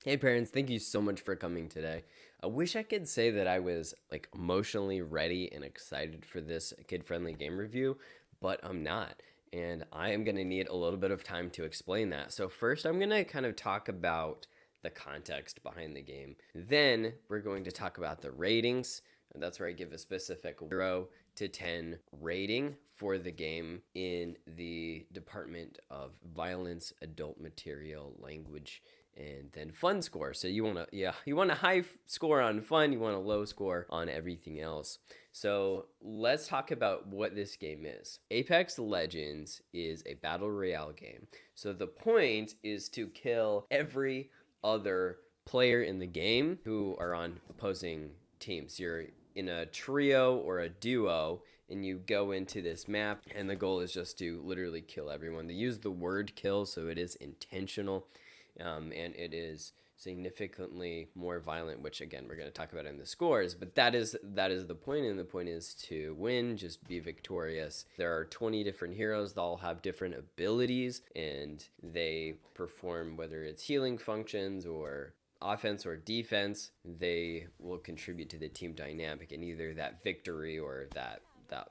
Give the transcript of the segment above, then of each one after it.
Hey parents, thank you so much for coming today. I wish I could say that I was like emotionally ready and excited for this kid-friendly game review, but I'm not. And I am going to need a little bit of time to explain that. So first I'm going to kind of talk about the context behind the game. Then we're going to talk about the ratings. And that's where I give a specific 0 to 10 rating for the game in the Department of Violence, Adult Material, Language, and then fun score. So you want a high score on fun, you want a low score on everything else. So let's talk about what this game is. Apex Legends is a battle royale game. So the point is to kill every other player in the game who are on opposing teams. You're in a trio or a duo and you go into this map and the goal is just to literally kill everyone. They use the word kill, so it is intentional, and it is significantly more violent, which again we're going to talk about in the scores, but that is the point, and the point is to win, just be victorious. There are 20 different heroes that all have different abilities, and they perform, whether it's healing functions or offense or defense, they will contribute to the team dynamic and either that victory or that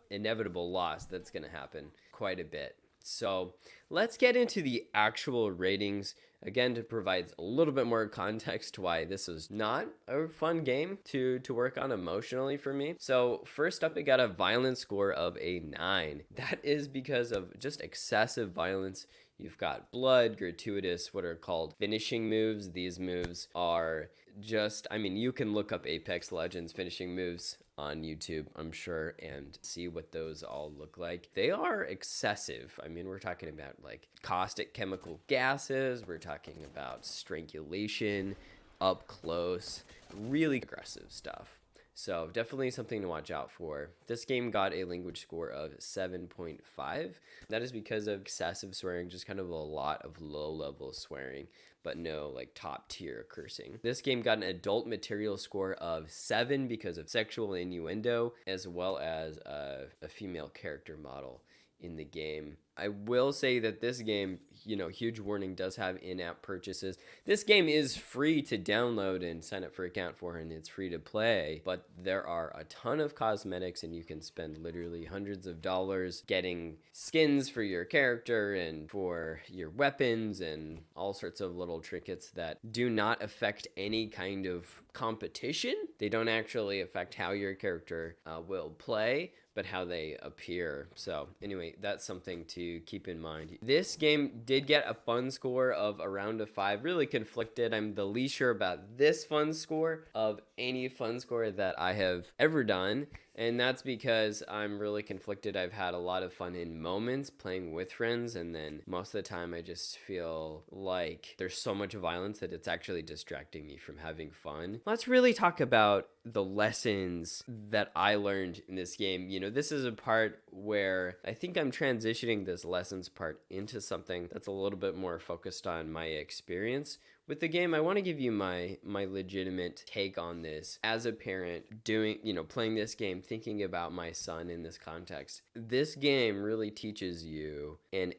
inevitable loss that's going to happen quite a bit. So let's get into the actual ratings again to provide a little bit more context to why this is not a fun game to work on emotionally for me. So first up, it got a violence score of a 9. That is because of just excessive violence. You've got blood, gratuitous, what are called finishing moves. These moves are just, I mean, you can look up Apex Legends finishing moves on YouTube, I'm sure, and see what those all look like. They are excessive. I mean, we're talking about like caustic chemical gases, we're talking about strangulation up close, really aggressive stuff. So definitely something to watch out for. This game got a language score of 7.5. That is because of excessive swearing, just kind of a lot of low level swearing, but no like top tier cursing. This game got an adult material score of 7 because of sexual innuendo, as well as a female character model in the game. I will say that this game, huge warning, does have in-app purchases. This game is free to download and sign up for an account for, and it's free to play, but there are a ton of cosmetics, and you can spend literally hundreds of dollars getting skins for your character and for your weapons and all sorts of little trinkets that do not affect any kind of competition. They don't actually affect how your character will play, but how they appear. So anyway, that's something to keep in mind. This game did get a fun score of around a 5. Really conflicted. I'm the least sure about this fun score of any fun score that I have ever done. And that's because I'm really conflicted. I've had a lot of fun in moments playing with friends, and then most of the time I just feel like there's so much violence that it's actually distracting me from having fun. Let's really talk about the lessons that I learned in this game. This is a part where I think I'm transitioning this lessons part into something that's a little bit more focused on my experience with the game. I want to give you my legitimate take on this as a parent doing, playing this game, thinking about my son in this context. This game really teaches you and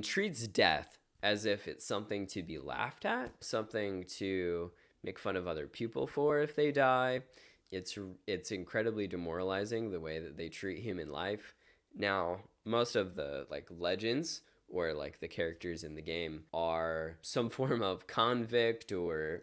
treats death as if it's something to be laughed at, something to make fun of other people for if they die. It's incredibly demoralizing the way that they treat human life. Now, most of the like legends or like the characters in the game are some form of convict or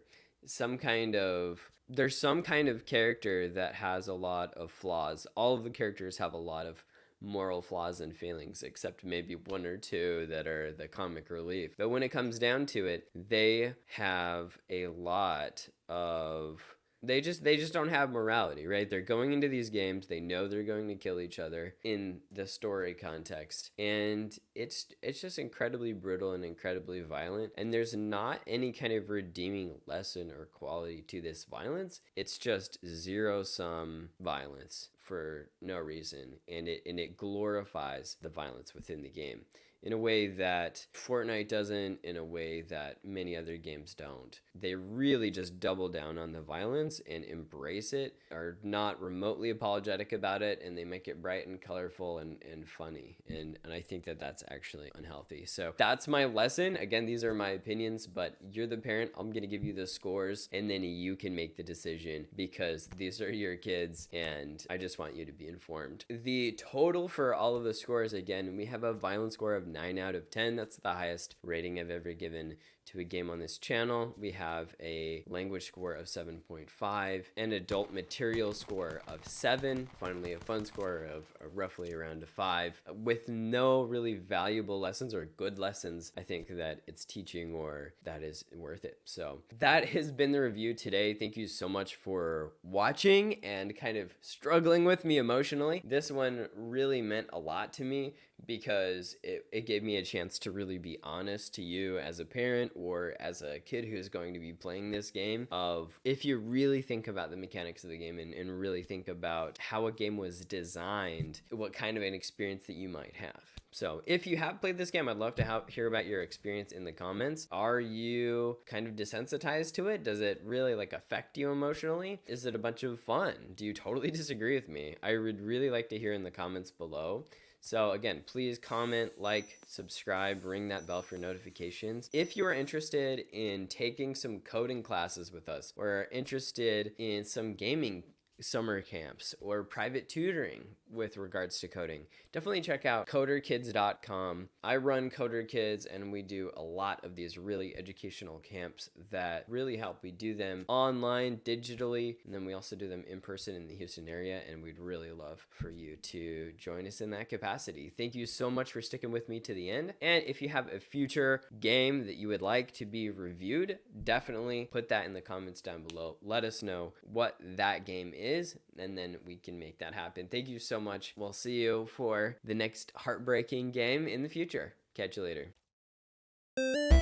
there's some kind of character that has a lot of flaws. All of the characters have a lot of moral flaws and failings, except maybe one or two that are the comic relief. But when it comes down to it, they have a lot of they just don't have morality, right? They're going into these games, they know they're going to kill each other in the story context, and it's just incredibly brutal and incredibly violent, and there's not any kind of redeeming lesson or quality to this violence. It's just zero sum violence for no reason, and it glorifies the violence within the game. in a way that Fortnite doesn't, in a way that many other games don't. They really just double down on the violence and embrace it, are not remotely apologetic about it, and they make it bright and colorful and funny. And I think that that's actually unhealthy. So that's my lesson. Again, these are my opinions, but you're the parent. I'm going to give you the scores, and then you can make the decision because these are your kids, and I just want you to be informed. The total for all of the scores, again, we have a violence score of 9 out of 10. That's the highest rating I've ever given to a game on this channel. We have a language score of 7.5, an adult material score of 7, finally a fun score of roughly around a 5, with no really valuable lessons or good lessons I think that it's teaching or that is worth it. So that has been the review today. Thank you so much for watching and kind of struggling with me emotionally. This one really meant a lot to me because it gave me a chance to really be honest to you as a parent or as a kid who's going to be playing this game, of if you really think about the mechanics of the game and really think about how a game was designed, what kind of an experience that you might have. So if you have played this game, I'd love to hear about your experience in the comments. Are you kind of desensitized to it? Does it really like affect you emotionally? Is it a bunch of fun? Do you totally disagree with me? I would really like to hear in the comments below. So again, please comment, like, subscribe, ring that bell for notifications. If you are interested in taking some coding classes with us, or are interested in some gaming summer camps or private tutoring with regards to coding, definitely check out coderkids.com. I run Coder Kids, and we do a lot of these really educational camps that really help. We do them online, digitally, and then we also do them in person in the Houston area, and we'd really love for you to join us in that capacity. Thank you so much for sticking with me to the end, and if you have a future game that you would like to be reviewed, definitely put that in the comments down below. Let us know what that game is, and then we can make that happen. Thank you so much. We'll see you for the next heartbreaking game in the future. Catch you later.